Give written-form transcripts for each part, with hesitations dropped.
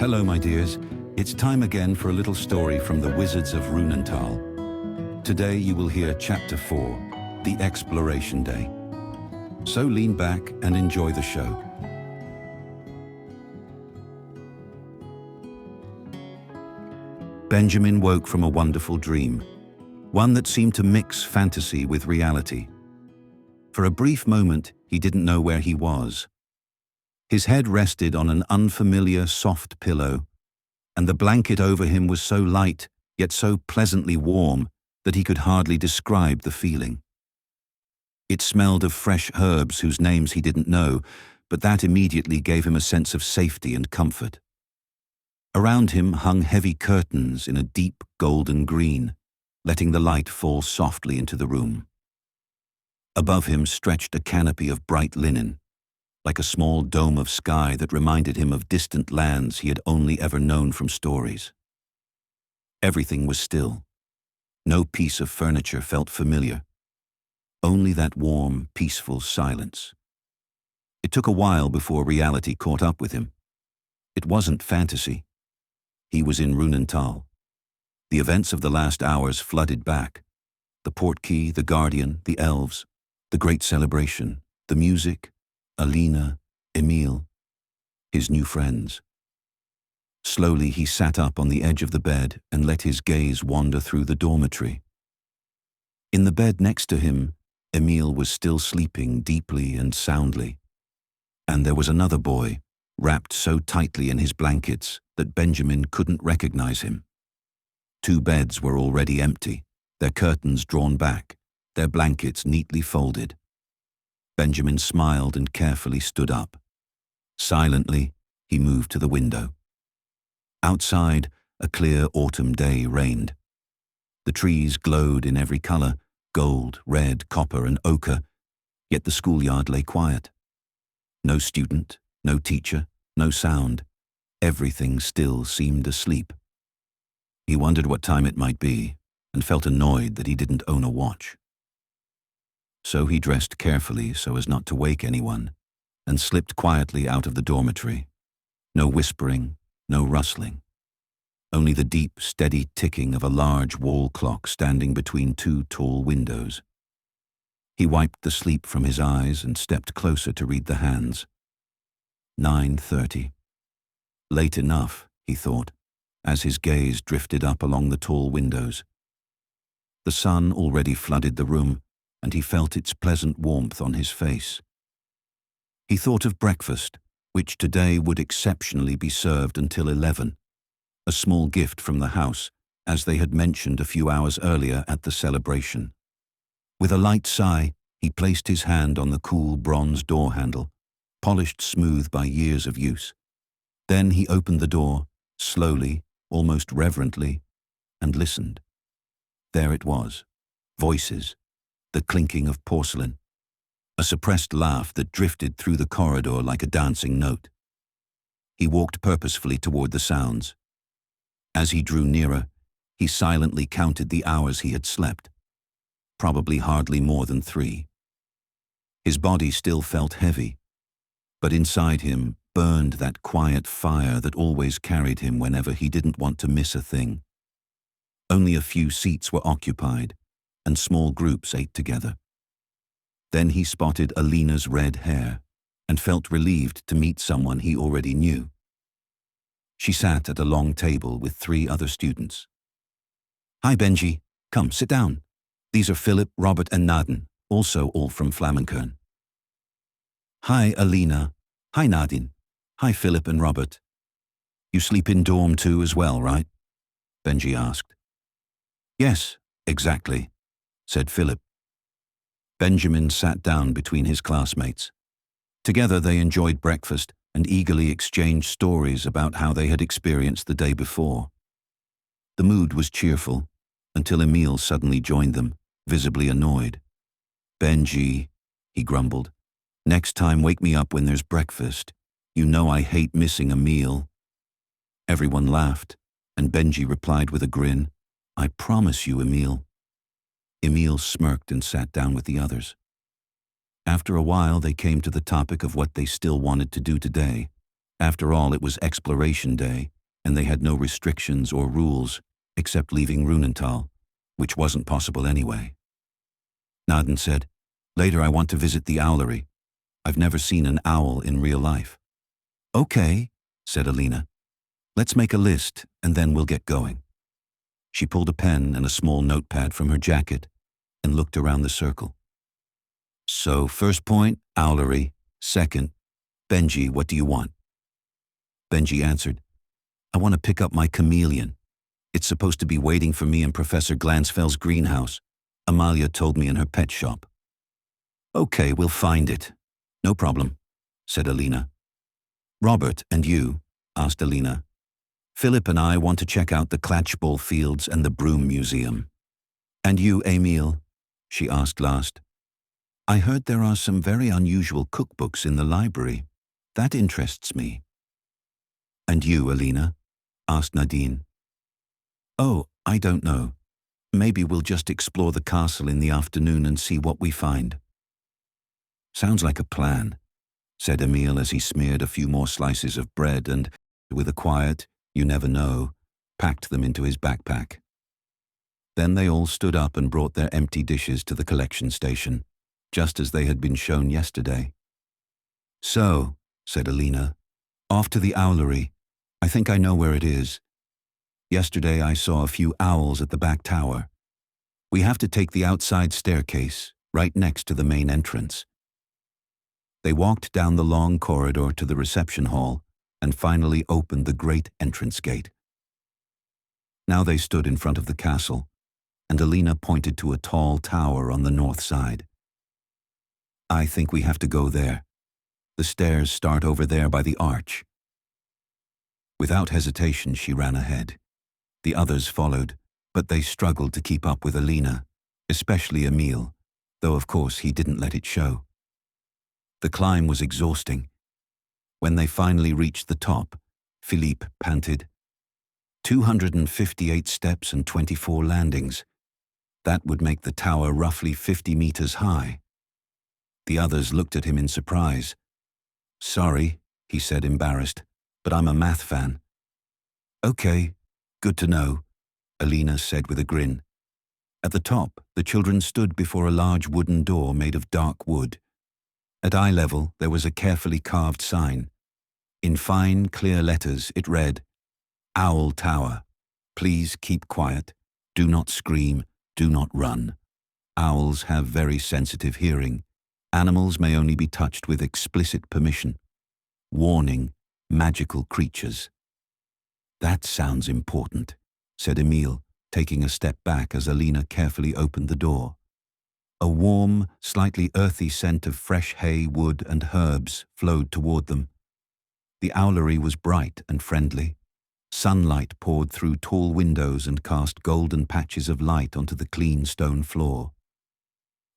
Hello, my dears. It's time again for a little story from the Wizards of Runental. Today you will hear Chapter 4, The Exploration Day. So lean back and enjoy the show. Benjamin woke from a wonderful dream, one that seemed to mix fantasy with reality. For a brief moment, he didn't know where he was. His head rested on an unfamiliar, soft pillow, and the blanket over him was so light, yet so pleasantly warm, that he could hardly describe the feeling. It smelled of fresh herbs whose names he didn't know, but that immediately gave him a sense of safety and comfort. Around him hung heavy curtains in a deep golden green, letting the light fall softly into the room. Above him stretched a canopy of bright linen, like a small dome of sky that reminded him of distant lands he had only ever known from stories. Everything was still. No piece of furniture felt familiar. Only that warm, peaceful silence. It took a while before reality caught up with him. It wasn't fantasy. He was in Runental. The events of the last hours flooded back. The portkey, the guardian, the elves, the great celebration, the music, Alina, Emil, his new friends. Slowly he sat up on the edge of the bed and let his gaze wander through the dormitory. In the bed next to him, Emil was still sleeping deeply and soundly. And there was another boy, wrapped so tightly in his blankets that Benjamin couldn't recognize him. Two beds were already empty, their curtains drawn back, their blankets neatly folded. Benjamin smiled and carefully stood up. Silently, he moved to the window. Outside, a clear autumn day reigned. The trees glowed in every color, gold, red, copper, and ochre, yet the schoolyard lay quiet. No student, no teacher, no sound. Everything still seemed asleep. He wondered what time it might be, and felt annoyed that he didn't own a watch. So he dressed carefully so as not to wake anyone, and slipped quietly out of the dormitory. No whispering, no rustling. Only the deep, steady ticking of a large wall clock standing between two tall windows. He wiped the sleep from his eyes and stepped closer to read the hands. 9:30. Late enough, he thought, as his gaze drifted up along the tall windows. The sun already flooded the room, and he felt its pleasant warmth on his face. He thought of breakfast, which today would exceptionally be served until 11, a small gift from the house, as they had mentioned a few hours earlier at the celebration. With a light sigh, he placed his hand on the cool bronze door handle, polished smooth by years of use. Then he opened the door, slowly, almost reverently, and listened. There it was, voices, the clinking of porcelain, a suppressed laugh that drifted through the corridor like a dancing note. He walked purposefully toward the sounds. As he drew nearer, he silently counted the hours he had slept, probably hardly more than 3. His body still felt heavy, but inside him burned that quiet fire that always carried him whenever he didn't want to miss a thing. Only a few seats were occupied, and small groups ate together. Then he spotted Alina's red hair, and felt relieved to meet someone he already knew. She sat at a long table with 3 other students. "Hi, Benji. Come, sit down. These are Philipp, Robert, and Nadin, also all from Flammenkern." "Hi, Alina. Hi, Nadin. Hi, Philipp and Robert. You sleep in dorm too as well, right?" Benji asked. "Yes, exactly," said Philipp. Benjamin sat down between his classmates. Together they enjoyed breakfast and eagerly exchanged stories about how they had experienced the day before. The mood was cheerful, until Emil suddenly joined them, visibly annoyed. "Benji," he grumbled, "next time wake me up when there's breakfast. You know I hate missing a meal." Everyone laughed, and Benji replied with a grin, "I promise you, Emil." Emil smirked and sat down with the others. After a while, they came to the topic of what they still wanted to do today, After all, it was exploration day, and they had no restrictions or rules except leaving Runental, which wasn't possible anyway. Nadin said, "Later I want to visit the owlery. I've never seen an owl in real life." "Okay," said Alina. "Let's make a list, and then we'll get going." She pulled a pen and a small notepad from her jacket and looked around the circle. "So, first point, owlery. Second, Benji, what do you want?" Benji answered, "I want to pick up my chameleon. It's supposed to be waiting for me in Professor Glansfell's greenhouse. Amalia told me in her pet shop." "Okay, we'll find it. No problem," said Alina. "Robert, and you?" asked Alina. "Philipp and I want to check out the Klatschball fields and the broom museum." "And you, Emil?" she asked last. "I heard there are some very unusual cookbooks in the library. That interests me." "And you, Alina?" asked Nadin. "Oh, I don't know. Maybe we'll just explore the castle in the afternoon and see what we find." "Sounds like a plan," said Emil as he smeared a few more slices of bread and, with a quiet, "you never know," packed them into his backpack. Then they all stood up and brought their empty dishes to the collection station, just as they had been shown yesterday. "So," said Alina, "off to the owlery. I think I know where it is. Yesterday I saw a few owls at the back tower. We have to take the outside staircase, right next to the main entrance." They walked down the long corridor to the reception hall and finally opened the great entrance gate. Now they stood in front of the castle, and Alina pointed to a tall tower on the north side. "I think we have to go there. The stairs start over there by the arch." Without hesitation, she ran ahead. The others followed, but they struggled to keep up with Alina, especially Emil, though of course he didn't let it show. The climb was exhausting. When they finally reached the top, Philipp panted, 258 steps and 24 landings. That would make the tower roughly 50 meters high." The others looked at him in surprise. "Sorry," he said, embarrassed, "but I'm a math fan." "Okay, good to know," Alina said with a grin. At the top, the children stood before a large wooden door made of dark wood. At eye level, there was a carefully carved sign. In fine, clear letters, it read, "Owl Tower. Please keep quiet. Do not scream. Do not run. Owls have very sensitive hearing. Animals may only be touched with explicit permission. Warning, magical creatures." "That sounds important," said Emil, taking a step back as Alina carefully opened the door. A warm, slightly earthy scent of fresh hay, wood, and herbs flowed toward them. The owlery was bright and friendly. Sunlight poured through tall windows and cast golden patches of light onto the clean stone floor.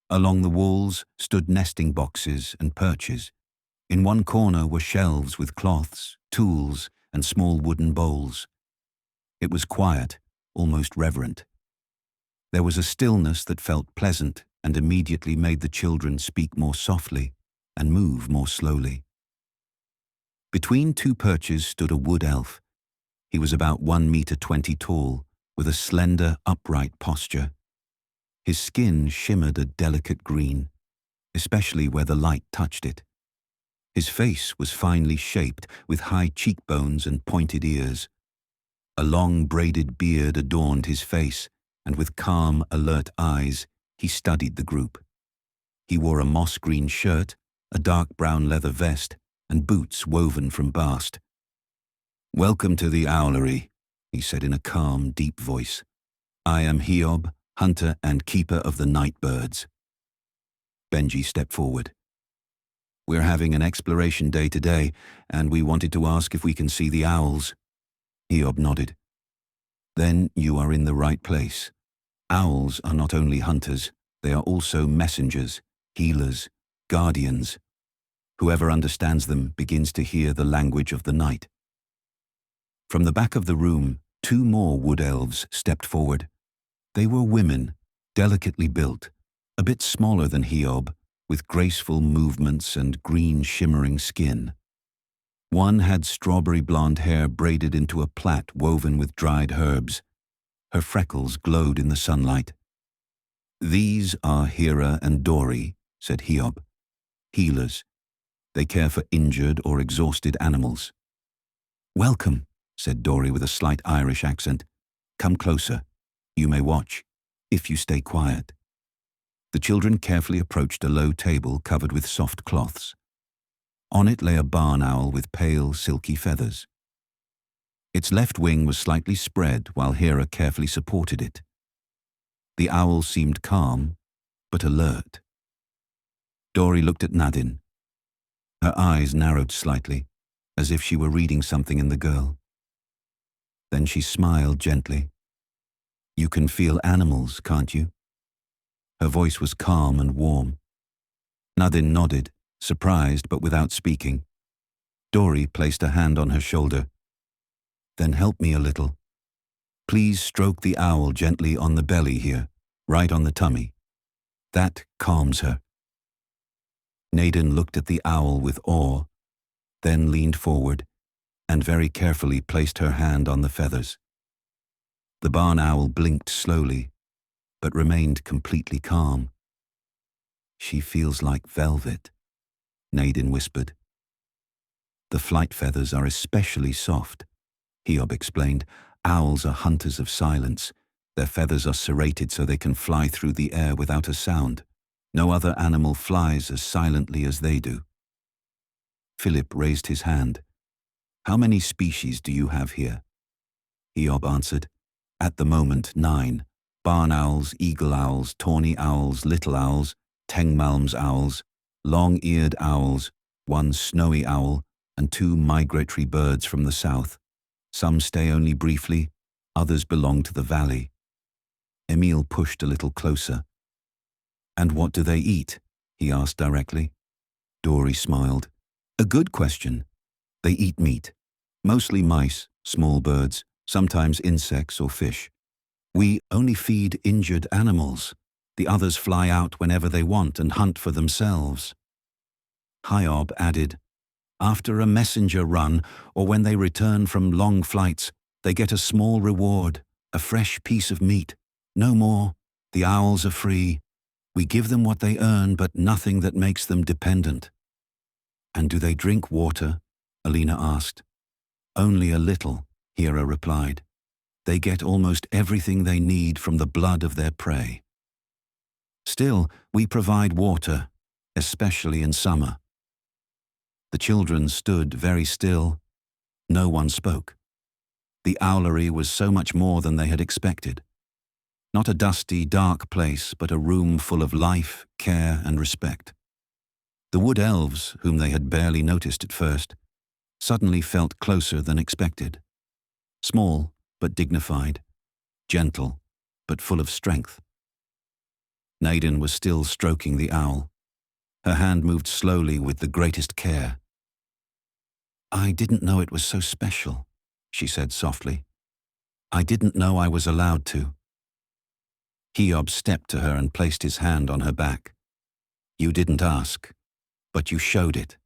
Along the walls stood nesting boxes and perches. In one corner were shelves with cloths, tools, and small wooden bowls. It was quiet, almost reverent. There was a stillness that felt pleasant and immediately made the children speak more softly and move more slowly. Between two perches stood a wood elf. He was about 1 meter 20 tall, with a slender, upright posture. His skin shimmered a delicate green, especially where the light touched it. His face was finely shaped, with high cheekbones and pointed ears. A long braided beard adorned his face, and with calm, alert eyes, he studied the group. He wore a moss-green shirt, a dark brown leather vest, and boots woven from bast. "Welcome to the owlery," he said in a calm, deep voice. "I am Hiob, hunter and keeper of the night birds." Benji stepped forward. "We're having an exploration day today, and we wanted to ask if we can see the owls." Hiob nodded. "Then you are in the right place. Owls are not only hunters, they are also messengers, healers, guardians. Whoever understands them begins to hear the language of the night." From the back of the room, 2 more wood elves stepped forward. They were women, delicately built, a bit smaller than Hiob, with graceful movements and green shimmering skin. One had strawberry blonde hair braided into a plait woven with dried herbs. Her freckles glowed in the sunlight. "These are Hera and Dori," said Hiob. "Healers. They care for injured or exhausted animals." "Welcome," said Dori with a slight Irish accent. "Come closer. You may watch, if you stay quiet." The children carefully approached a low table covered with soft cloths. On it lay a barn owl with pale, silky feathers. Its left wing was slightly spread while Hera carefully supported it. The owl seemed calm, but alert. Dori looked at Nadin. Her eyes narrowed slightly, as if she were reading something in the girl. Then she smiled gently. "You can feel animals, can't you?" Her voice was calm and warm. Nadin nodded, surprised but without speaking. Dori placed a hand on her shoulder. "Then help me a little. Please stroke the owl gently on the belly here, right on the tummy. That calms her." Nadin looked at the owl with awe, then leaned forward and very carefully placed her hand on the feathers. The barn owl blinked slowly, but remained completely calm. "She feels like velvet," Nadin whispered. "The flight feathers are especially soft," Hiob explained. "Owls are hunters of silence. Their feathers are serrated so they can fly through the air without a sound. No other animal flies as silently as they do." Philipp raised his hand. "How many species do you have here?" Hiob answered. "At the moment, 9. Barn owls, eagle owls, tawny owls, little owls, Tengmalm's owls, long-eared owls, 1 snowy owl, and 2 migratory birds from the south. Some stay only briefly, others belong to the valley." Emil pushed a little closer. "And what do they eat?" he asked directly. Dori smiled. "A good question. They eat meat. Mostly mice, small birds, sometimes insects or fish. We only feed injured animals. The others fly out whenever they want and hunt for themselves." Hiob added, "After a messenger run, or when they return from long flights, they get a small reward, a fresh piece of meat. No more. The owls are free. We give them what they earn, but nothing that makes them dependent." "And do they drink water?" Alina asked. "Only a little," Hera replied. "They get almost everything they need from the blood of their prey. Still, we provide water, especially in summer." The children stood very still. No one spoke. The owlery was so much more than they had expected. Not a dusty, dark place, but a room full of life, care, and respect. The wood elves, whom they had barely noticed at first, suddenly felt closer than expected. Small, but dignified. Gentle, but full of strength. Nadin was still stroking the owl. Her hand moved slowly with the greatest care. "I didn't know it was so special," she said softly. "I didn't know I was allowed to." Hiob stepped to her and placed his hand on her back. "You didn't ask, but you showed it,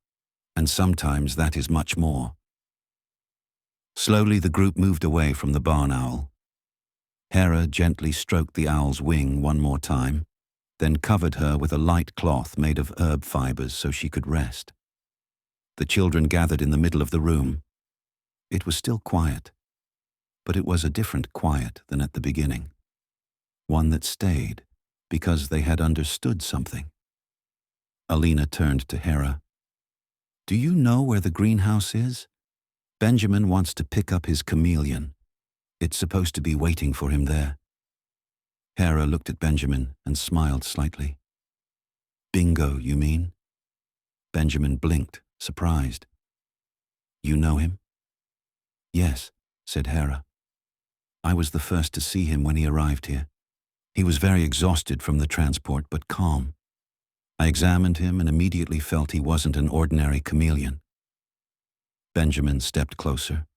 and sometimes that is much more." Slowly the group moved away from the barn owl. Hera gently stroked the owl's wing one more time, then covered her with a light cloth made of herb fibers so she could rest. The children gathered in the middle of the room. It was still quiet, but it was a different quiet than at the beginning. One that stayed because they had understood something. Alina turned to Hera. "Do you know where the greenhouse is? Benjamin wants to pick up his chameleon. It's supposed to be waiting for him there." Hera looked at Benjamin and smiled slightly. "Bingo, you mean?" Benjamin blinked, surprised. "You know him?" "Yes," said Hera. "I was the first to see him when he arrived here. He was very exhausted from the transport, but calm. I examined him and immediately felt he wasn't an ordinary chameleon." Benjamin stepped closer.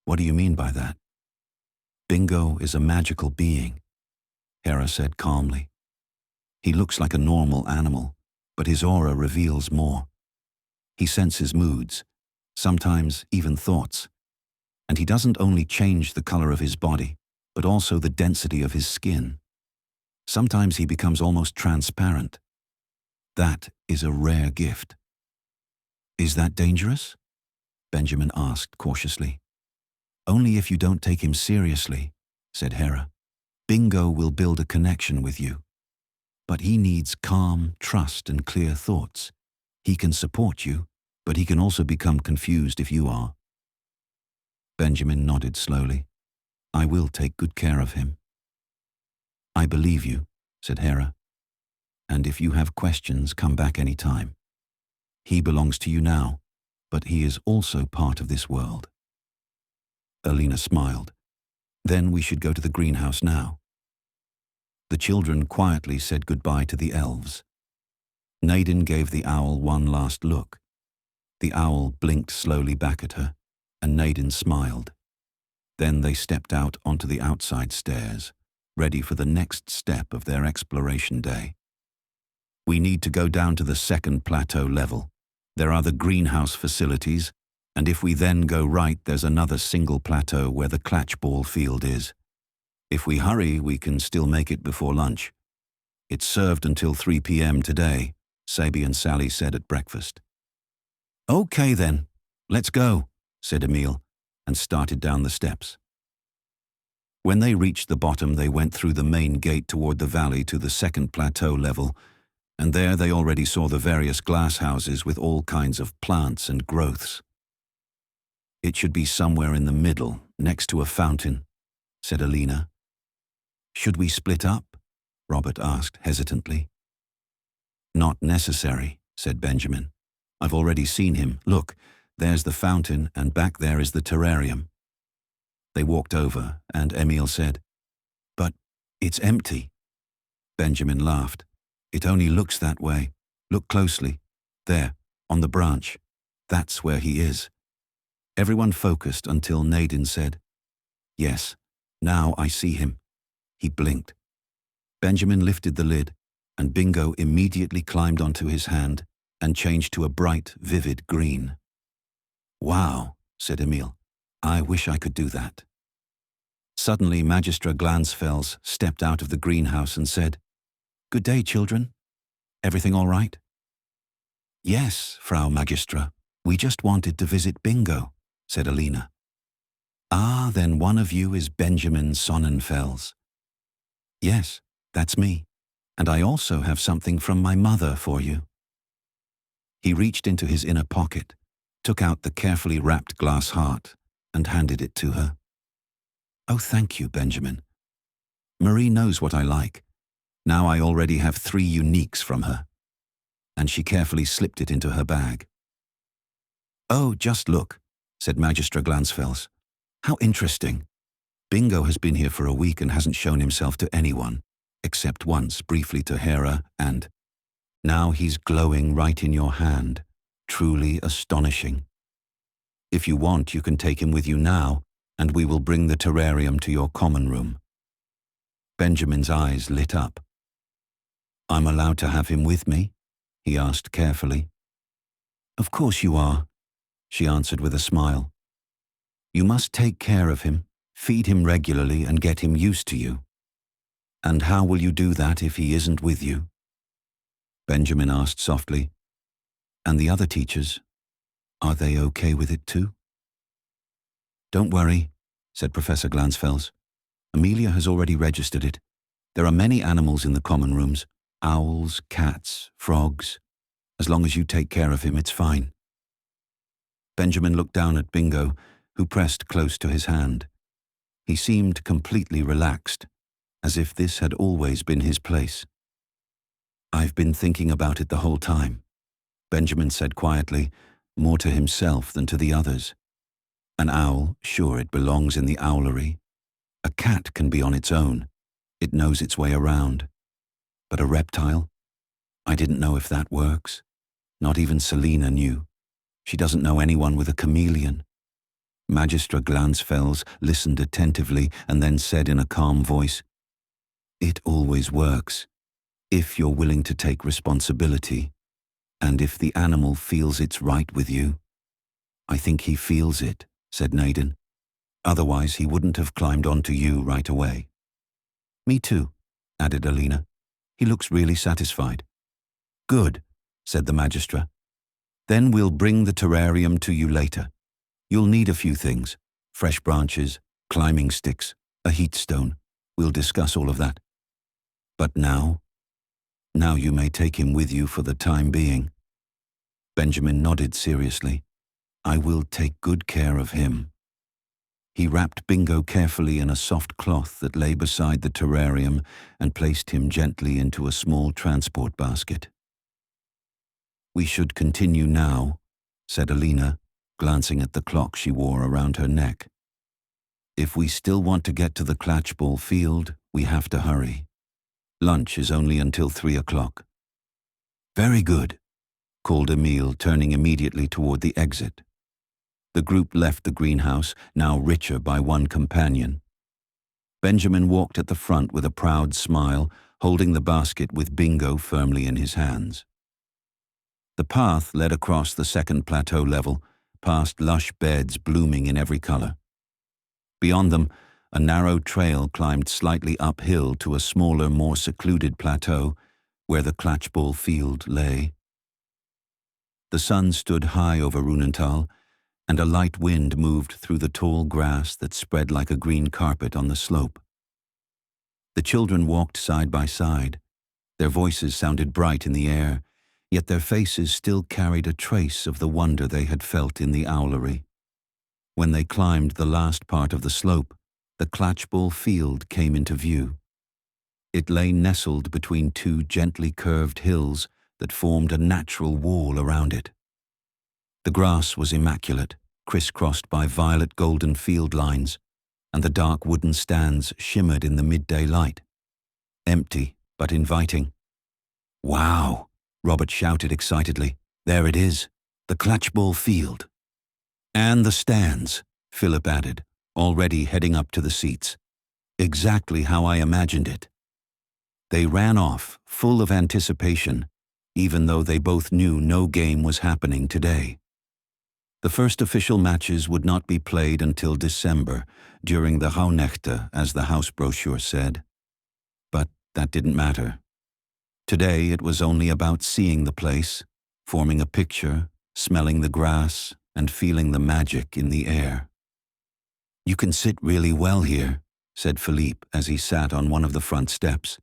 "What do you mean by that?" "Bingo is a magical being," Hera said calmly. "He looks like a normal animal, but his aura reveals more. He senses moods, sometimes even thoughts. And he doesn't only change the color of his body, but also the density of his skin. Sometimes he becomes almost transparent. That is a rare gift. Is that dangerous? Benjamin asked cautiously. Only if you don't take him seriously, said Hera. Bingo will build a connection with you. But he needs calm, trust, and clear thoughts. He can support you, but he can also become confused if you are. Benjamin nodded slowly. I will take good care of him. I believe you, said Hera. And if you have questions, come back any time. He belongs to you now, but he is also part of this world. Alina smiled. Then we should go to the greenhouse now. The children quietly said goodbye to the elves. Nadin gave the owl one last look. The owl blinked slowly back at her, and Nadin smiled. Then they stepped out onto the outside stairs, ready for the next step of their exploration day. We need to go down to the second plateau level. There are the greenhouse facilities, and if we then go right, there's another single plateau where the Klatschball field is. If we hurry, we can still make it before lunch. It's served until 3 p.m. today, Sabi and Sally said at breakfast. Okay then, let's go, said Emil, and started down the steps. When they reached the bottom, they went through the main gate toward the valley to the second plateau level, and there they already saw the various glass houses with all kinds of plants and growths. It should be somewhere in the middle, next to a fountain, said Alina. Should we split up? Robert asked hesitantly. Not necessary, said Benjamin. I've already seen him. Look, there's the fountain, and back there is the terrarium. They walked over, and Emil said, But it's empty. Benjamin laughed. It only looks that way. Look closely. There, on the branch. That's where he is. Everyone focused until Nadin said, Yes, now I see him. He blinked. Benjamin lifted the lid, and Bingo immediately climbed onto his hand and changed to a bright, vivid green. Wow, said Emil. I wish I could do that. Suddenly, Magistra Glansfels stepped out of the greenhouse and said, Good day, children. Everything all right? Yes, Frau Magistra. We just wanted to visit Bingo, said Alina. Ah, then one of you is Benjamin Sonnenfels. Yes, that's me. And I also have something from my mother for you. He reached into his inner pocket, took out the carefully wrapped glass heart, and handed it to her. Oh, thank you, Benjamin. Marie knows what I like. Now I already have 3 uniques from her. And she carefully slipped it into her bag. Oh, just look, said Magistra Glansfels. How interesting. Bingo has been here for a week and hasn't shown himself to anyone, except once briefly to Hera, and now he's glowing right in your hand. Truly astonishing. If you want, you can take him with you now, and we will bring the terrarium to your common room. Benjamin's eyes lit up. I'm allowed to have him with me? He asked carefully. Of course you are, she answered with a smile. You must take care of him, feed him regularly, and get him used to you. And how will you do that if he isn't with you? Benjamin asked softly. And the other teachers, are they okay with it too? Don't worry, said Professor Glansfels. Amelia has already registered it. There are many animals in the common rooms, owls, cats, frogs. As long as you take care of him, it's fine. Benjamin looked down at Bingo, who pressed close to his hand. He seemed completely relaxed, as if this had always been his place. I've been thinking about it the whole time, Benjamin said quietly, more to himself than to the others. An owl, sure, it belongs in the owlery. A cat can be on its own. It knows its way around. But a reptile? I didn't know if that works. Not even Selina knew. She doesn't know anyone with a chameleon. Magistra Glansfels listened attentively and then said in a calm voice, It always works, if you're willing to take responsibility, and if the animal feels it's right with you. I think he feels it, said Nadin. Otherwise he wouldn't have climbed onto you right away. Me too, added Alina. He looks really satisfied. Good, said the Magistra. Then we'll bring the terrarium to you later. You'll need a few things. Fresh branches, climbing sticks, a heat stone. We'll discuss all of that. But now you may take him with you for the time being. Benjamin nodded seriously. I will take good care of him. He wrapped Bingo carefully in a soft cloth that lay beside the terrarium and placed him gently into a small transport basket. We should continue now, said Alina, glancing at the clock she wore around her neck. If we still want to get to the Klatschball field, we have to hurry. Lunch is only until 3 o'clock. Very good, called Emil, turning immediately toward the exit. The group left the greenhouse, now richer by one companion. Benjamin walked at the front with a proud smile, holding the basket with Bingo firmly in his hands. The path led across the second plateau level, past lush beds blooming in every color. Beyond them, a narrow trail climbed slightly uphill to a smaller, more secluded plateau where the Klatschball field lay. The sun stood high over Runental, and a light wind moved through the tall grass that spread like a green carpet on the slope. The children walked side by side. Their voices sounded bright in the air, yet their faces still carried a trace of the wonder they had felt in the owlery. When they climbed the last part of the slope, the Klatschball field came into view. It lay nestled between two gently curved hills that formed a natural wall around it. The grass was immaculate, crisscrossed by violet-golden field lines, and the dark wooden stands shimmered in the midday light. Empty, but inviting. Wow! Robert shouted excitedly. There it is, the Klatschball field. And the stands, Philipp added, already heading up to the seats. Exactly how I imagined it. They ran off, full of anticipation, even though they both knew no game was happening today. The first official matches would not be played until December, during the Rauhnächte, as the house brochure said. But that didn't matter. Today it was only about seeing the place, forming a picture, smelling the grass, and feeling the magic in the air. You can sit really well here, said Philipp as he sat on one of the front steps.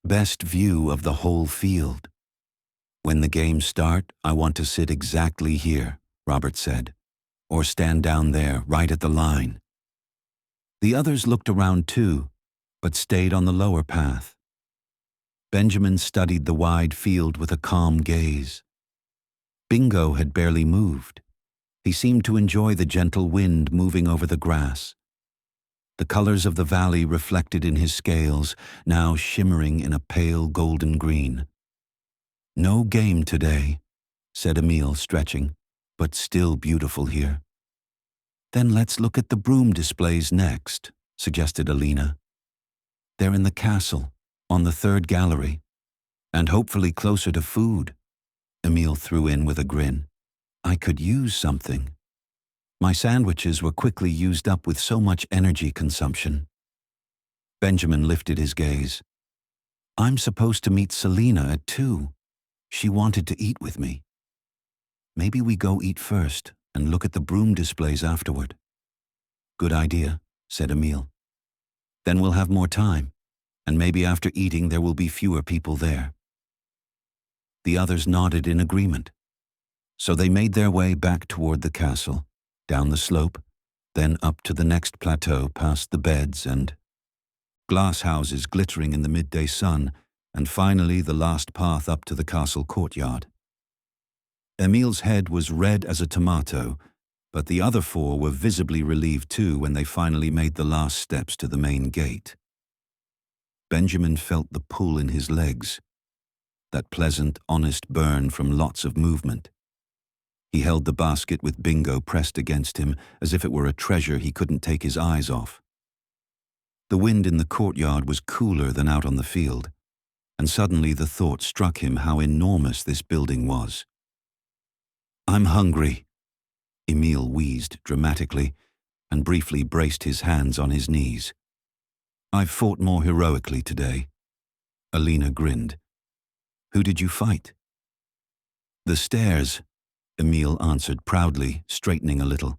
Best view of the whole field. When the games start, I want to sit exactly here, Robert said, or stand down there, right at the line. The others looked around too, but stayed on the lower path. Benjamin studied the wide field with a calm gaze. Bingo had barely moved. He seemed to enjoy the gentle wind moving over the grass. The colors of the valley reflected in his scales, now shimmering in a pale golden green. No game today, said Emil, stretching, but still beautiful here. Then let's look at the broom displays next, suggested Alina. They're in the castle, on the third gallery, and hopefully closer to food, Emil threw in with a grin. I could use something. My sandwiches were quickly used up with so much energy consumption. Benjamin lifted his gaze. I'm supposed to meet Selina at 2. She wanted to eat with me. Maybe we go eat first and look at the broom displays afterward. Good idea, said Emil. Then we'll have more time, and maybe after eating there will be fewer people there. The others nodded in agreement. So they made their way back toward the castle, down the slope, then up to the next plateau past the beds and glass houses glittering in the midday sun, and finally the last path up to the castle courtyard. Emil's head was red as a tomato, but the other 4 were visibly relieved too when they finally made the last steps to the main gate. Benjamin felt the pull in his legs, that pleasant, honest burn from lots of movement. He held the basket with Bingo pressed against him as if it were a treasure he couldn't take his eyes off. The wind in the courtyard was cooler than out on the field, and suddenly the thought struck him how enormous this building was. I'm hungry. Emil wheezed dramatically and briefly braced his hands on his knees. "I've fought more heroically today." Alina grinned. "Who did you fight?" "The stairs," Emil answered proudly, straightening a little.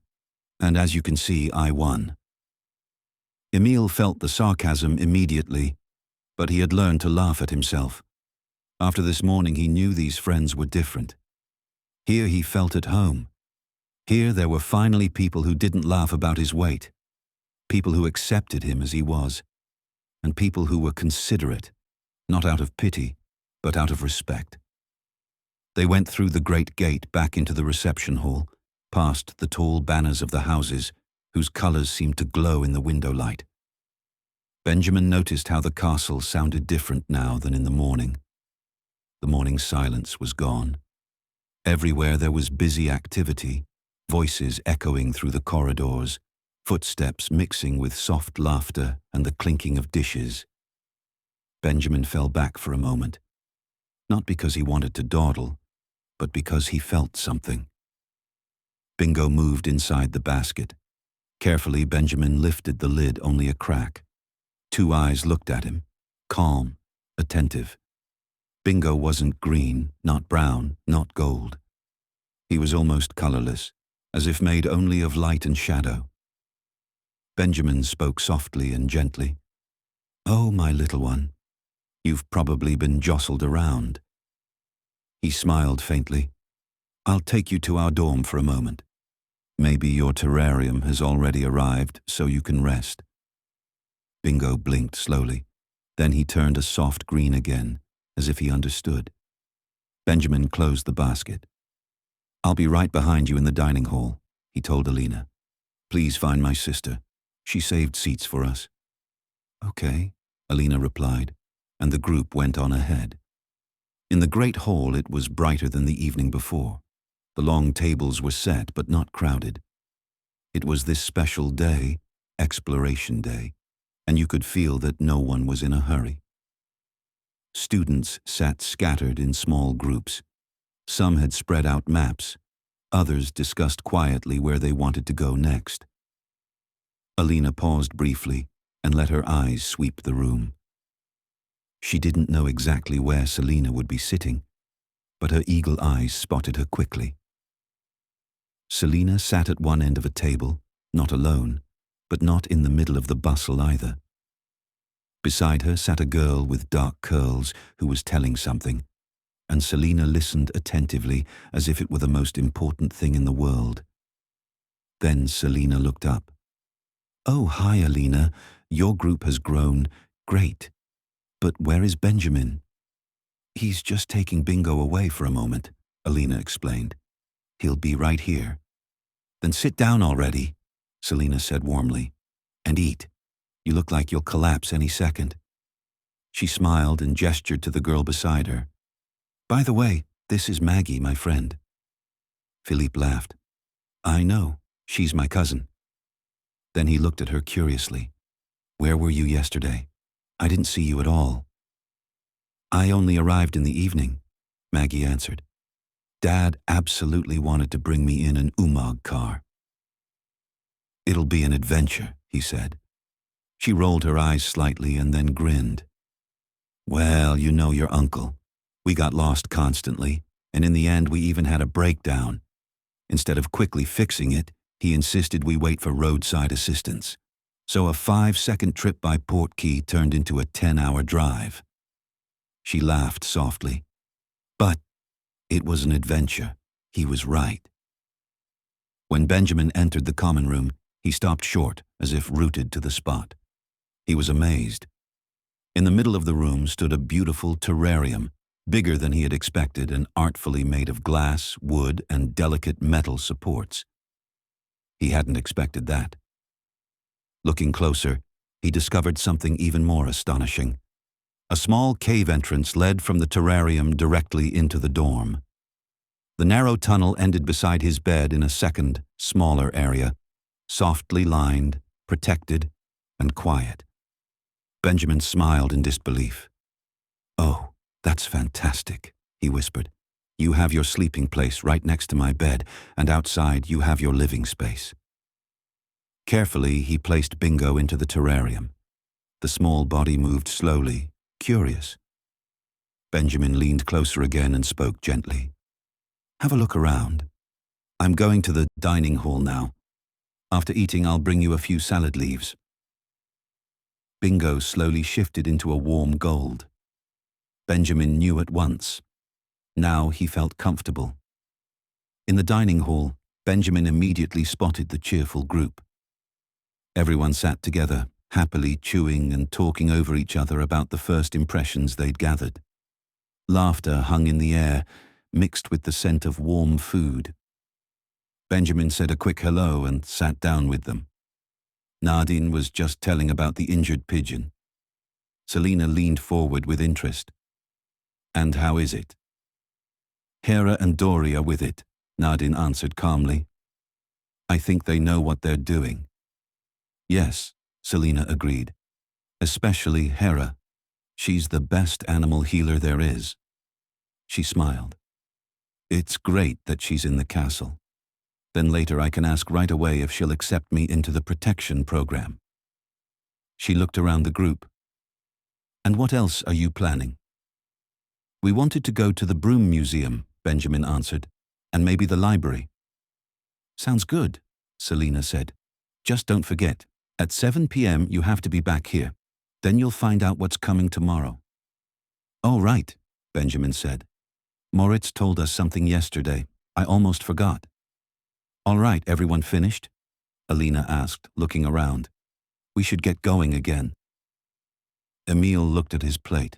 "And as you can see, I won." Emil felt the sarcasm immediately, but he had learned to laugh at himself. After this morning he knew these friends were different. Here he felt at home. Here there were finally people who didn't laugh about his weight, people who accepted him as he was, and people who were considerate, not out of pity, but out of respect. They went through the great gate back into the reception hall, past the tall banners of the houses, whose colors seemed to glow in the window light. Benjamin noticed how the castle sounded different now than in the morning. The morning silence was gone. Everywhere there was busy activity, voices echoing through the corridors, footsteps mixing with soft laughter and the clinking of dishes. Benjamin fell back for a moment, not because he wanted to dawdle, but because he felt something. Bingo moved inside the basket. Carefully, Benjamin lifted the lid only a crack. Two eyes looked at him, calm, attentive. Bingo wasn't green, not brown, not gold. He was almost colorless, as if made only of light and shadow. Benjamin spoke softly and gently. "Oh, my little one, you've probably been jostled around." He smiled faintly. "I'll take you to our dorm for a moment. Maybe your terrarium has already arrived, so you can rest." Bingo blinked slowly. Then he turned a soft green again, as if he understood. Benjamin closed the basket. "I'll be right behind you in the dining hall," he told Alina. "Please find my sister. She saved seats for us." "Okay," Alina replied, and the group went on ahead. In the great hall it was brighter than the evening before. The long tables were set but not crowded. It was this special day, Exploration Day, and you could feel that no one was in a hurry. Students sat scattered in small groups. Some had spread out maps. Others discussed quietly where they wanted to go next. Alina paused briefly and let her eyes sweep the room. She didn't know exactly where Selina would be sitting, but her eagle eyes spotted her quickly. Selina sat at one end of a table, not alone, but not in the middle of the bustle either. Beside her sat a girl with dark curls who was telling something, and Selina listened attentively as if it were the most important thing in the world. Then Selina looked up. "Oh, hi, Alina. Your group has grown. Great. But where is Benjamin?" "He's just taking Bingo away for a moment," Alina explained. "He'll be right here." "Then sit down already," Selina said warmly, "and eat. You look like you'll collapse any second." She smiled and gestured to the girl beside her. "By the way, this is Maggie, my friend." Philipp laughed. "I know. She's my cousin." Then he looked at her curiously. "Where were you yesterday? I didn't see you at all." "I only arrived in the evening," Maggie answered. "Dad absolutely wanted to bring me in an Umag car." "It'll be an adventure," he said. She rolled her eyes slightly and then grinned. "Well, you know your uncle. We got lost constantly, and in the end we even had a breakdown. Instead of quickly fixing it, he insisted we wait for roadside assistance. So a 5-second trip by Portkey turned into a 10-hour drive." She laughed softly. "But it was an adventure. He was right." When Benjamin entered the common room, he stopped short, as if rooted to the spot. He was amazed. In the middle of the room stood a beautiful terrarium, bigger than he had expected and artfully made of glass, wood, and delicate metal supports. He hadn't expected that. Looking closer, he discovered something even more astonishing. A small cave entrance led from the terrarium directly into the dorm. The narrow tunnel ended beside his bed in a second, smaller area, softly lined, protected, and quiet. Benjamin smiled in disbelief. "Oh, that's fantastic," he whispered. You have your sleeping place right next to my bed, and outside you have your living space." Carefully, he placed Bingo into the terrarium. The small body moved slowly, curious. Benjamin leaned closer again and spoke gently. "Have a look around. I'm going to the dining hall now. After eating, I'll bring you a few salad leaves." Bingo slowly shifted into a warm gold. Benjamin knew at once. Now he felt comfortable. In the dining hall, Benjamin immediately spotted the cheerful group. Everyone sat together, happily chewing and talking over each other about the first impressions they'd gathered. Laughter hung in the air, mixed with the scent of warm food. Benjamin said a quick hello and sat down with them. Nadin was just telling about the injured pigeon. Selina leaned forward with interest. "And how is it?" "Hera and Dori are with it," Nadin answered calmly. "I think they know what they're doing." "Yes," Selina agreed. "Especially Hera. She's the best animal healer there is." She smiled. "It's great that she's in the castle. Then later I can ask right away if she'll accept me into the protection program." She looked around the group. "And what else are you planning?" "We wanted to go to the Broom Museum," Benjamin answered, "and maybe the library." "Sounds good," Selina said. "Just don't forget, at 7 p.m. you have to be back here. Then you'll find out what's coming tomorrow." "Oh, right," Benjamin said. "Moritz told us something yesterday. I almost forgot." "All right, everyone finished?" Alina asked, looking around. "We should get going again." Emil looked at his plate.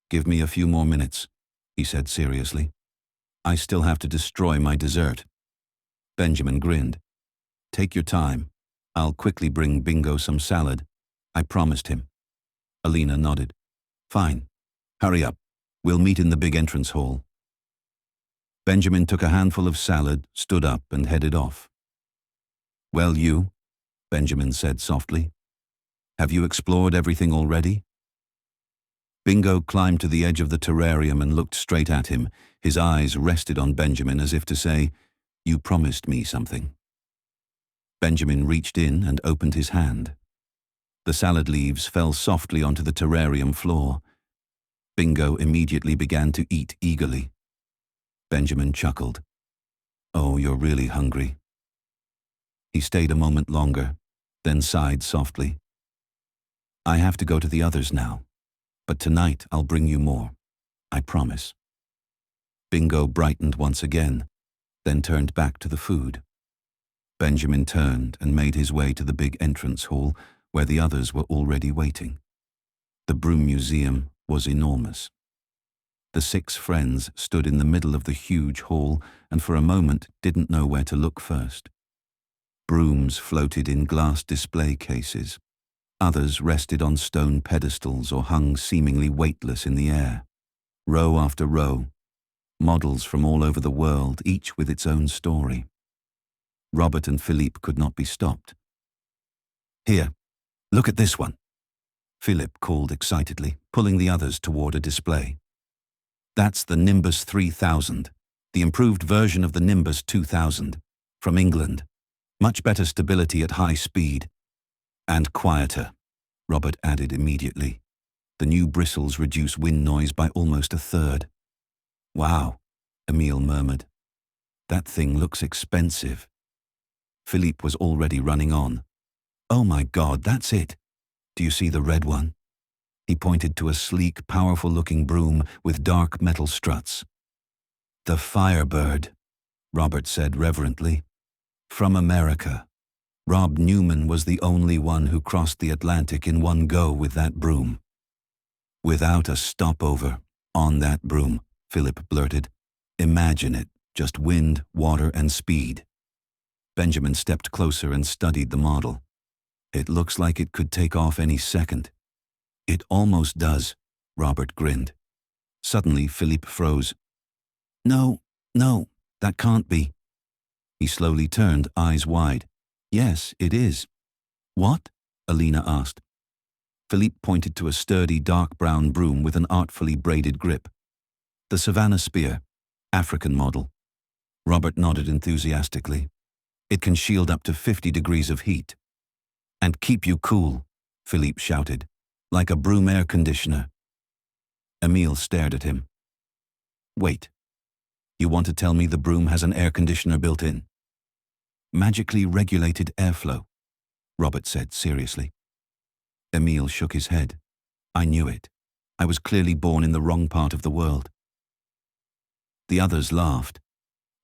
"Give me a few more minutes," he said seriously. "I still have to destroy my dessert." Benjamin grinned. "Take your time. I'll quickly bring Bingo some salad," I promised him. Alina nodded. "Fine. Hurry up. We'll meet in the big entrance hall." Benjamin took a handful of salad, stood up, and headed off. "Well, you," Benjamin said softly. "Have you explored everything already?" Bingo climbed to the edge of the terrarium and looked straight at him. His eyes rested on Benjamin as if to say, "You promised me something." Benjamin reached in and opened his hand. The salad leaves fell softly onto the terrarium floor. Bingo immediately began to eat eagerly. Benjamin chuckled. "Oh, you're really hungry." He stayed a moment longer, then sighed softly. "I have to go to the others now, but tonight I'll bring you more. I promise." Bingo brightened once again, then turned back to the food. Benjamin turned and made his way to the big entrance hall where the others were already waiting. The Broom Museum was enormous. The 6 friends stood in the middle of the huge hall and for a moment didn't know where to look first. Brooms floated in glass display cases. Others rested on stone pedestals or hung seemingly weightless in the air. Row after row, models from all over the world, each with its own story. Robert and Philipp could not be stopped. "Here, look at this one," Philipp called excitedly, pulling the others toward a display. "That's the Nimbus 3000, the improved version of the Nimbus 2000, from England. Much better stability at high speed. And quieter," Robert added immediately. "The new bristles reduce wind noise by almost a third." "Wow," Emil murmured. "That thing looks expensive." Philipp was already running on. "Oh my God, that's it. Do you see the red one?" He pointed to a sleek, powerful-looking broom with dark metal struts. "The Firebird," Robert said reverently. "From America. Rob Newman was the only one who crossed the Atlantic in one go with that broom." "Without a stopover, on that broom," Philipp blurted. "Imagine it, just wind, water, and speed." Benjamin stepped closer and studied the model. "It looks like it could take off any second." "It almost does," Robert grinned. Suddenly, Philipp froze. No, that can't be." He slowly turned, eyes wide. "Yes, it is." "What?" Alina asked. Philipp pointed to a sturdy dark brown broom with an artfully braided grip. "The Savannah Spear. African model. Robert nodded enthusiastically. It can shield up to 50 degrees of heat. And keep you cool, Philipp shouted, like a broom air conditioner. Emil stared at him. Wait. You want to tell me the broom has an air conditioner built in? Magically regulated airflow, Robert said seriously. Emil shook his head. I knew it. I was clearly born in the wrong part of the world. The others laughed,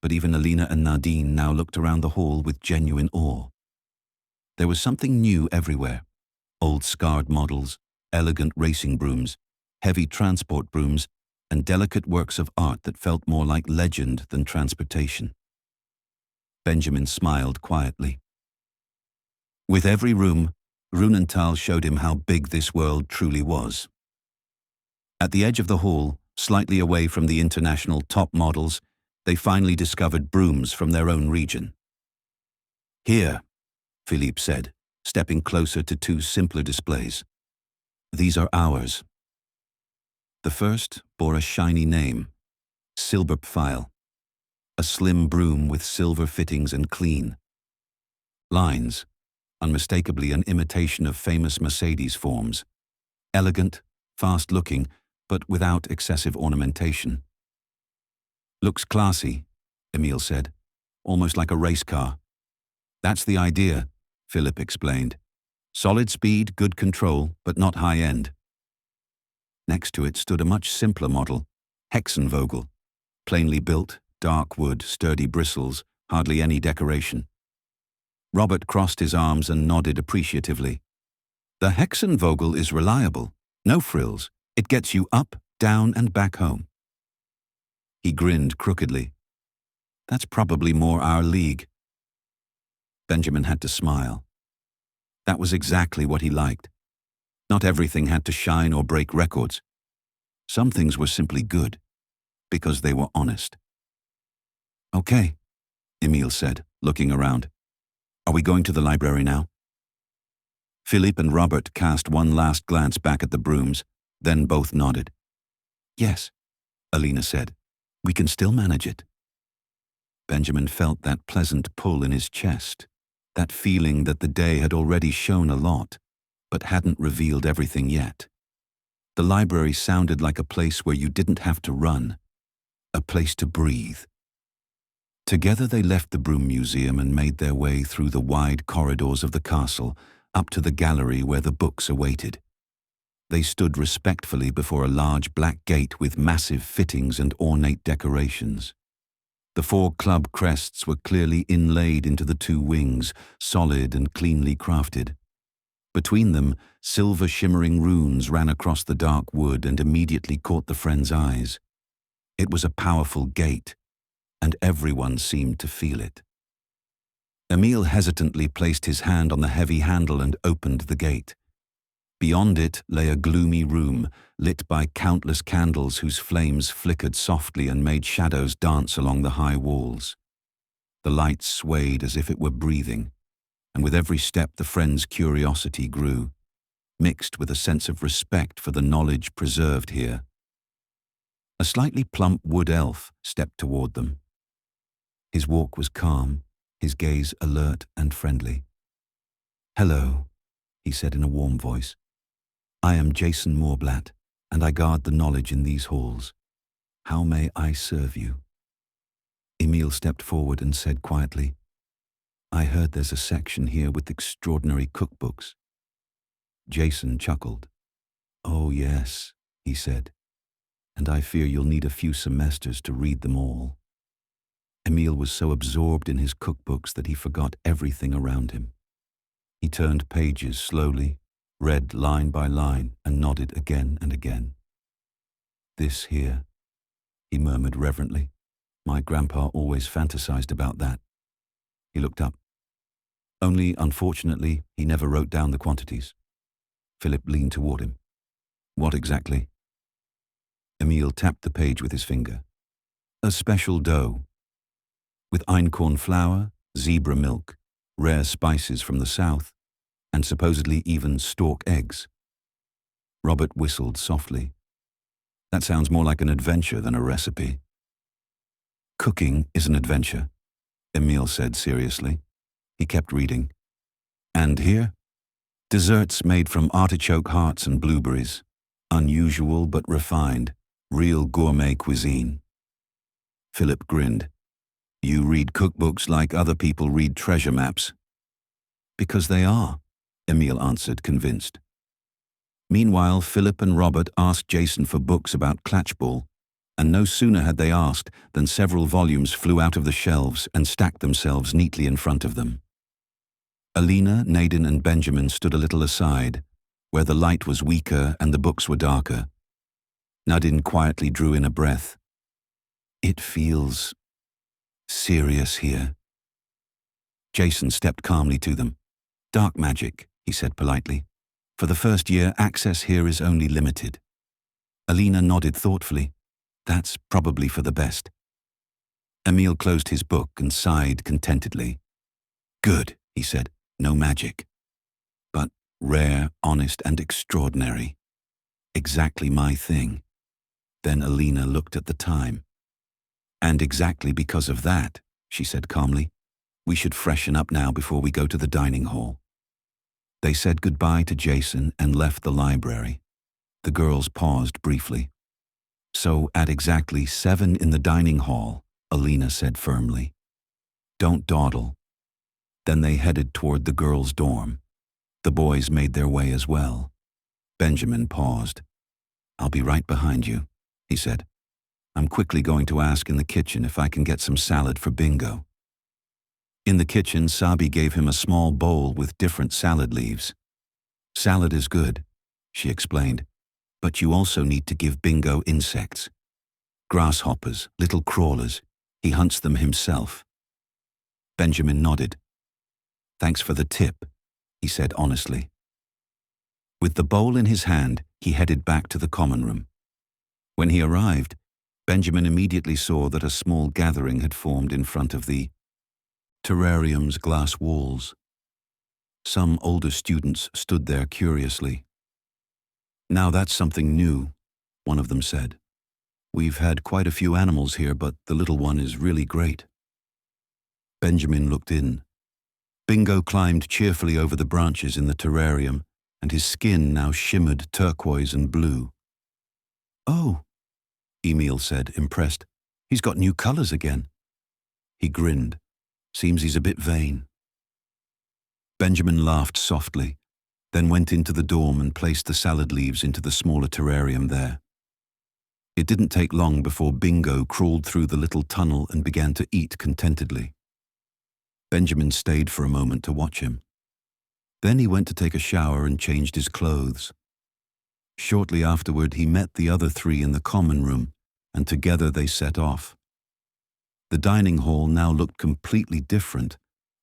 but even Alina and Nadin now looked around the hall with genuine awe. There was something new everywhere. Old scarred models, elegant racing brooms, heavy transport brooms, and delicate works of art that felt more like legend than transportation. Benjamin smiled quietly. With every room, Runental showed him how big this world truly was. At the edge of the hall, slightly away from the international top models, they finally discovered brooms from their own region. Here, Philipp said, stepping closer to two simpler displays. These are ours. The first bore a shiny name, Silberpfeil, a slim broom with silver fittings and clean lines, unmistakably an imitation of famous Mercedes forms. Elegant, fast-looking, but without excessive ornamentation. Looks classy, Emil said, almost like a race car. That's the idea, Philipp explained. Solid speed, good control, but not high-end. Next to it stood a much simpler model, Hexenvogel, plainly built, dark wood, sturdy bristles, hardly any decoration. Robert crossed his arms and nodded appreciatively. The Hexenvogel is reliable, no frills. It gets you up, down, and back home. He grinned crookedly. That's probably more our league. Benjamin had to smile. That was exactly what he liked. Not everything had to shine or break records. Some things were simply good, because they were honest. Okay, Emil said, looking around. Are we going to the library now? Philipp and Robert cast one last glance back at the brooms, then both nodded. Yes, Alina said. We can still manage it. Benjamin felt that pleasant pull in his chest, that feeling that the day had already shown a lot, but hadn't revealed everything yet. The library sounded like a place where you didn't have to run, a place to breathe. Together they left the Broom Museum and made their way through the wide corridors of the castle, up to the gallery where the books awaited. They stood respectfully before a large black gate with massive fittings and ornate decorations. The 4 club crests were clearly inlaid into the 2 wings, solid and cleanly crafted. Between them, silver shimmering runes ran across the dark wood and immediately caught the friends' eyes. It was a powerful gate, and everyone seemed to feel it. Emil hesitantly placed his hand on the heavy handle and opened the gate. Beyond it lay a gloomy room, lit by countless candles whose flames flickered softly and made shadows dance along the high walls. The light swayed as if it were breathing, and with every step the friends' curiosity grew, mixed with a sense of respect for the knowledge preserved here. A slightly plump wood elf stepped toward them. His walk was calm, his gaze alert and friendly. "Hello," he said in a warm voice. "I am Jason Moorblatt, and I guard the knowledge in these halls. How may I serve you?" Emil stepped forward and said quietly, "I heard there's a section here with extraordinary cookbooks." Jason chuckled. "Oh yes," he said, "and I fear you'll need a few semesters to read them all." Emil was so absorbed in his cookbooks that he forgot everything around him. He turned pages slowly, read line by line, and nodded again and again. "This here," he murmured reverently. "My grandpa always fantasized about that." He looked up. Only, unfortunately, he never wrote down the quantities. Philipp leaned toward him. "What exactly?" Emil tapped the page with his finger. "A special dough, with einkorn flour, zebra milk, rare spices from the south, and supposedly even stork eggs." Robert whistled softly. "That sounds more like an adventure than a recipe." Cooking is an adventure, Emil said seriously. He kept reading. And here? Desserts made from artichoke hearts and blueberries. Unusual but refined, real gourmet cuisine. Philipp grinned. You read cookbooks like other people read treasure maps. Because they are, Emil answered, convinced. Meanwhile, Philipp and Robert asked Jason for books about Klatschball, and no sooner had they asked than several volumes flew out of the shelves and stacked themselves neatly in front of them. Alina, Nadin and Benjamin stood a little aside, where the light was weaker and the books were darker. Nadin quietly drew in a breath. It feels serious here. Jason stepped calmly to them. Dark magic, he said politely. For the first year, access here is only limited. Alina nodded thoughtfully. That's probably for the best. Emil closed his book and sighed contentedly. Good, he said. No magic. But rare, honest, and extraordinary. Exactly my thing. Then Alina looked at the time. And exactly because of that, she said calmly, we should freshen up now before we go to the dining hall. They said goodbye to Jason and left the library. The girls paused briefly. So at exactly 7 in the dining hall, Alina said firmly. Don't dawdle. Then they headed toward the girls' dorm. The boys made their way as well. Benjamin paused. I'll be right behind you, he said. I'm quickly going to ask in the kitchen if I can get some salad for Bingo. In the kitchen, Sabi gave him a small bowl with different salad leaves. Salad is good, she explained, but you also need to give Bingo insects. Grasshoppers, little crawlers. He hunts them himself. Benjamin nodded. Thanks for the tip, he said honestly. With the bowl in his hand, he headed back to the common room. When he arrived, Benjamin immediately saw that a small gathering had formed in front of the terrarium's glass walls. Some older students stood there curiously. Now that's something new, one of them said. We've had quite a few animals here, but the little one is really great. Benjamin looked in. Bingo climbed cheerfully over the branches in the terrarium, and his skin now shimmered turquoise and blue. Oh, Emil said, impressed. He's got new colors again. He grinned. Seems he's a bit vain. Benjamin laughed softly, then went into the dorm and placed the salad leaves into the smaller terrarium there. It didn't take long before Bingo crawled through the little tunnel and began to eat contentedly. Benjamin stayed for a moment to watch him. Then he went to take a shower and changed his clothes. Shortly afterward, he met the other 3 in the common room, and together they set off. The dining hall now looked completely different,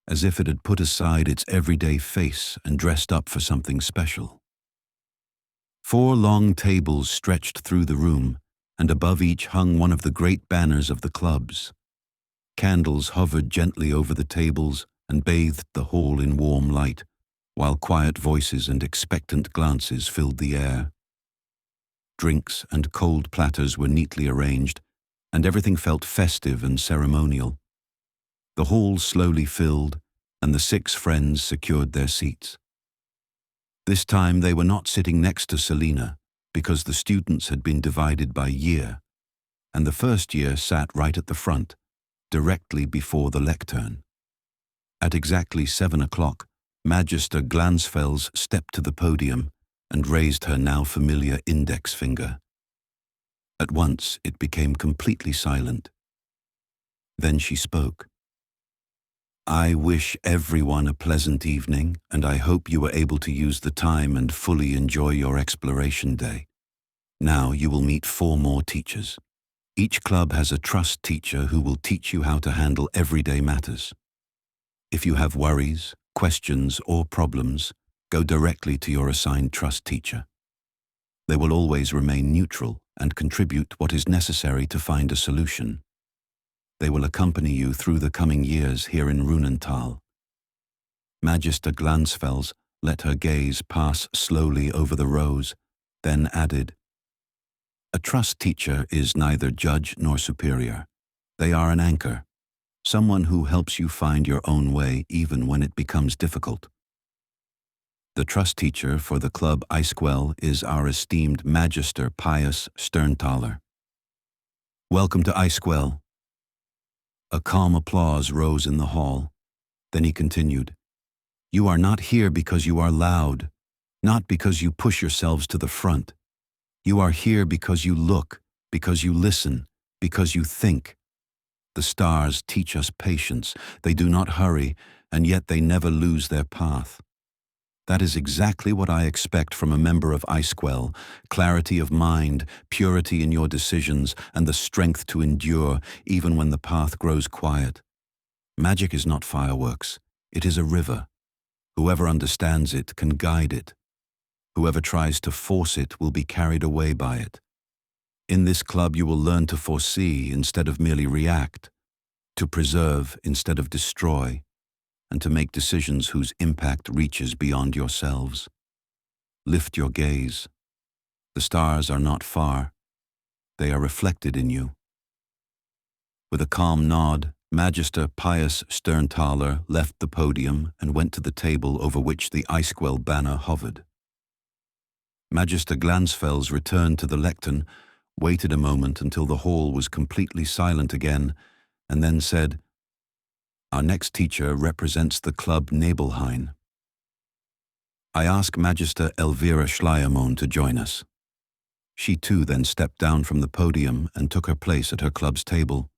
as if it had put aside its everyday face and dressed up for something special. 4 long tables stretched through the room, and above each hung one of the great banners of the clubs. Candles hovered gently over the tables and bathed the hall in warm light, while quiet voices and expectant glances filled the air. Drinks and cold platters were neatly arranged, and everything felt festive and ceremonial. The hall slowly filled, and the 6 friends secured their seats. This time they were not sitting next to Selina, because the students had been divided by year, and the first year sat right at the front, directly before the lectern. At exactly 7 o'clock, Magister Glansfels stepped to the podium and raised her now familiar index finger. At once it became completely silent. Then she spoke. I wish everyone a pleasant evening, and I hope you were able to use the time and fully enjoy your exploration day. Now you will meet 4 more teachers. Each club has a trust teacher who will teach you how to handle everyday matters. If you have worries, questions, or problems, go directly to your assigned trust teacher. They will always remain neutral and contribute what is necessary to find a solution. They will accompany you through the coming years here in Runental. Magister Glansfels let her gaze pass slowly over the rows, then added, A trust teacher is neither judge nor superior. They are an anchor, someone who helps you find your own way even when it becomes difficult. The trust teacher for the club Eisquell is our esteemed Magister Pius Sterntaler. Welcome to Eisquell. A calm applause rose in the hall. Then he continued, You are not here because you are loud, not because you push yourselves to the front. You are here because you look, because you listen, because you think. The stars teach us patience. They do not hurry, and yet they never lose their path. That is exactly what I expect from a member of Eisquell: clarity of mind, purity in your decisions, and the strength to endure even when the path grows quiet. Magic is not fireworks. It is a river. Whoever understands it can guide it. Whoever tries to force it will be carried away by it. In this club you will learn to foresee instead of merely react, to preserve instead of destroy, and to make decisions whose impact reaches beyond yourselves. Lift your gaze. The stars are not far. They are reflected in you. With a calm nod, Magister Pius Sterntaler left the podium and went to the table over which the Eisquell banner hovered. Magister Glansfels returned to the lectern, waited a moment until the hall was completely silent again, and then said, Our next teacher represents the club Nebelhain. I ask Magister Elvira Schleiermond to join us. She too then stepped down from the podium and took her place at her club's table.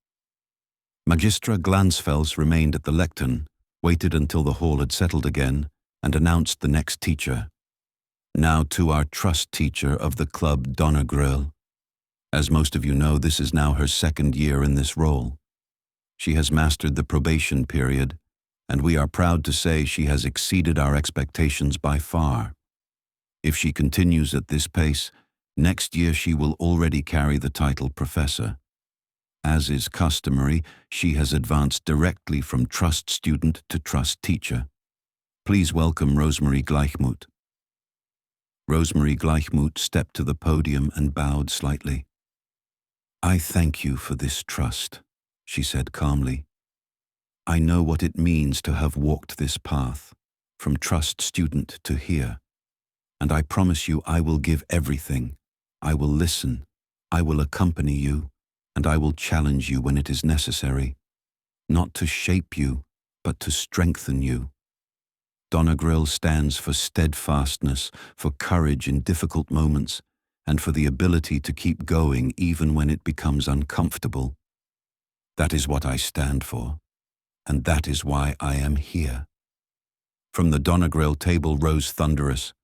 Magistra Glansfels remained at the lectern, waited until the hall had settled again, and announced the next teacher. Now to our trust teacher of the club Donnergrill. As most of you know, this is now her second year in this role. She has mastered the probation period, and we are proud to say she has exceeded our expectations by far. If she continues at this pace, next year she will already carry the title professor. As is customary, she has advanced directly from trust student to trust teacher. Please welcome Rosemary Gleichmuth. Rosemary Gleichmuth stepped to the podium and bowed slightly. I thank you for this trust, she said calmly. I know what it means to have walked this path, from trust student to here, and I promise you I will give everything. I will listen, I will accompany you, and I will challenge you when it is necessary, not to shape you, but to strengthen you. Donnergrill stands for steadfastness, for courage in difficult moments, and for the ability to keep going even when it becomes uncomfortable. That is what I stand for, and that is why I am here. From the Donnergrill table rose thunderous.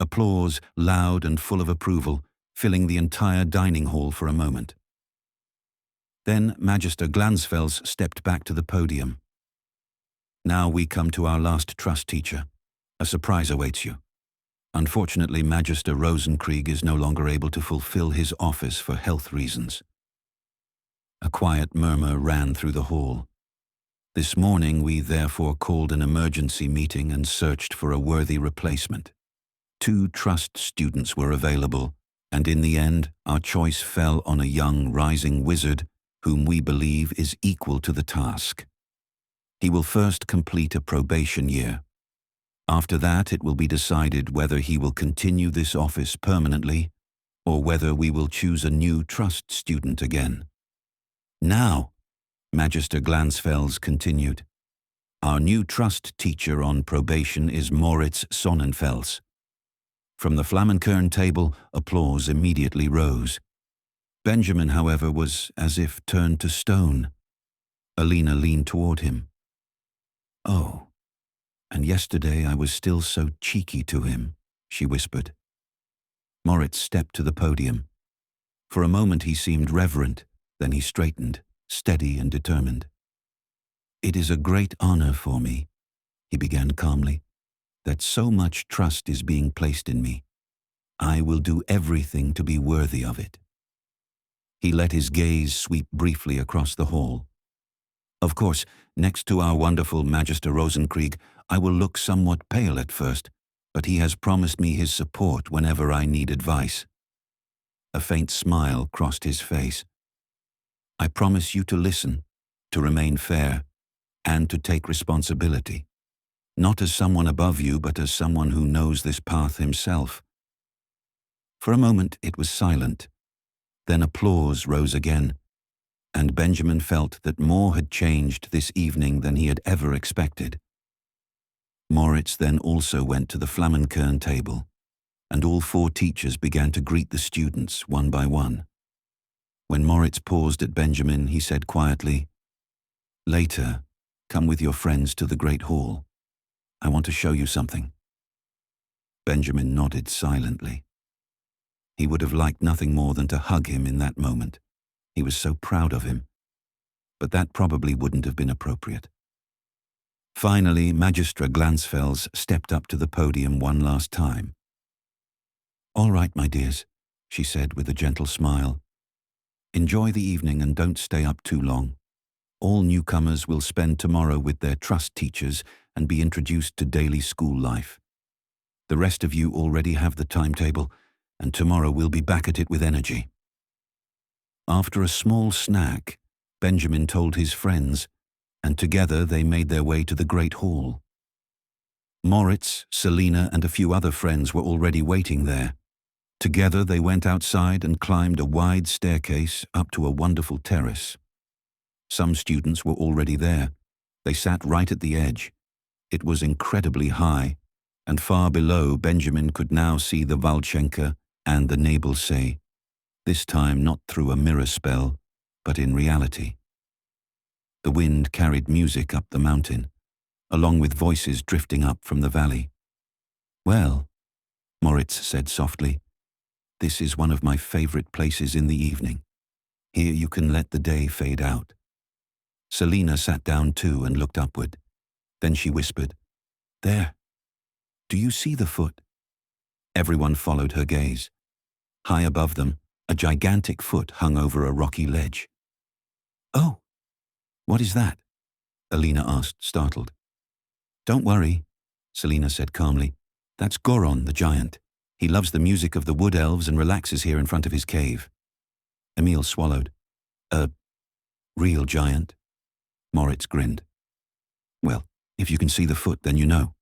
Applause, loud and full of approval, filling the entire dining hall for a moment. Then Magister Glansfels stepped back to the podium. Now we come to our last trust teacher. A surprise awaits you. Unfortunately, Magister Rosenkrieg is no longer able to fulfill his office for health reasons. A quiet murmur ran through the hall. This morning we therefore called an emergency meeting and searched for a worthy replacement. 2 trust students were available, and in the end our choice fell on a young rising wizard whom we believe is equal to the task. He will first complete a probation year. After that it will be decided whether he will continue this office permanently or whether we will choose a new trust student again. Now, Magister Glansfels continued, our new trust teacher on probation is Moritz Sonnenfels. From the Flammenkern table, applause immediately rose. Benjamin, however, was as if turned to stone. Alina leaned toward him. Oh, and yesterday I was still so cheeky to him, she whispered. Moritz stepped to the podium. For a moment he seemed reverent, then he straightened, steady and determined. It is a great honor for me, he began calmly, that so much trust is being placed in me. I will do everything to be worthy of it. He let his gaze sweep briefly across the hall. Of course, next to our wonderful Magister Rosenkrieg, I will look somewhat pale at first, but he has promised me his support whenever I need advice. A faint smile crossed his face. I promise you to listen, to remain fair, and to take responsibility. Not as someone above you, but as someone who knows this path himself." For a moment it was silent. Then applause rose again, and Benjamin felt that more had changed this evening than he had ever expected. Moritz then also went to the Flammenkern table, and all 4 teachers began to greet the students one by one. When Moritz paused at Benjamin, he said quietly, "Later, come with your friends to the great hall. I want to show you something." Benjamin nodded silently. He would have liked nothing more than to hug him in that moment. He was so proud of him. But that probably wouldn't have been appropriate. Finally, Magistra Glansfels stepped up to the podium one last time. "All right, my dears," she said with a gentle smile. "Enjoy the evening and don't stay up too long. All newcomers will spend tomorrow with their trust teachers and be introduced to daily school life. The rest of you already have the timetable, and tomorrow we'll be back at it with energy." After a small snack, Benjamin told his friends, and together they made their way to the great hall. Moritz, Selina, and a few other friends were already waiting there. Together they went outside and climbed a wide staircase up to a wonderful terrace. Some students were already there. They sat right at the edge. It was incredibly high, and far below Benjamin could now see the Waldschenke and the Nebelsee, this time not through a mirror spell, but in reality. The wind carried music up the mountain, along with voices drifting up from the valley. "Well," Moritz said softly, "this is one of my favorite places in the evening. Here you can let the day fade out." Selina sat down too and looked upward. Then she whispered, "There. Do you see the foot?" Everyone followed her gaze. High above them, a gigantic foot hung over a rocky ledge. "Oh, what is that?" Alina asked, startled. "Don't worry," Selina said calmly. "That's Goron, the giant. He loves the music of the wood elves and relaxes here in front of his cave." Emil swallowed. "A real giant?" Moritz grinned. "Well, if you can see the foot, then you know."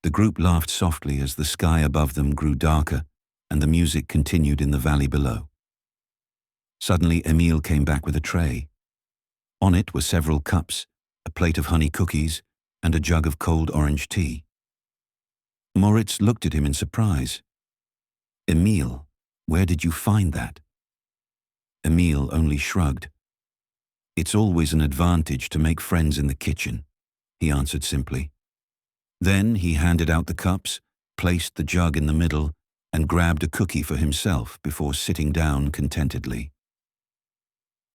The group laughed softly as the sky above them grew darker and the music continued in the valley below. Suddenly Emil came back with a tray. On it were several cups, a plate of honey cookies, and a jug of cold orange tea. Moritz looked at him in surprise. "Emil, where did you find that?" Emil only shrugged. "It's always an advantage to make friends in the kitchen," he answered simply. Then he handed out the cups, placed the jug in the middle, and grabbed a cookie for himself before sitting down contentedly.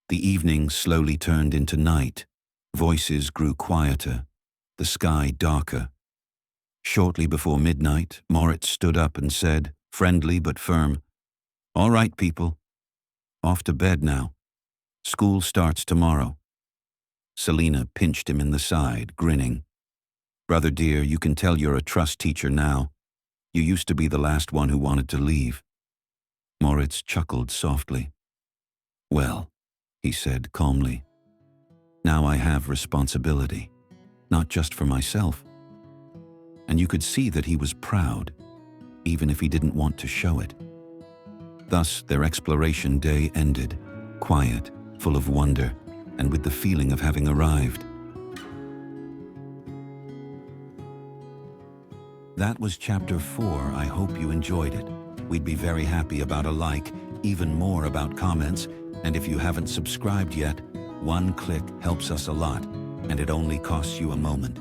The evening slowly turned into night. Voices grew quieter, the sky darker. Shortly before midnight, Moritz stood up and said, friendly but firm, "All right, people. Off to bed now. School starts tomorrow." Selina pinched him in the side, grinning. "Brother dear, you can tell you're a trust teacher now. You used to be the last one who wanted to leave." Moritz chuckled softly. "Well," he said calmly, "now I have responsibility, not just for myself." And you could see that he was proud, even if he didn't want to show it. Thus their exploration day ended, quiet, full of wonder, and with the feeling of having arrived. That was Chapter 4. I hope you enjoyed it. We'd be very happy about a like, even more about comments, and if you haven't subscribed yet, one click helps us a lot, and it only costs you a moment.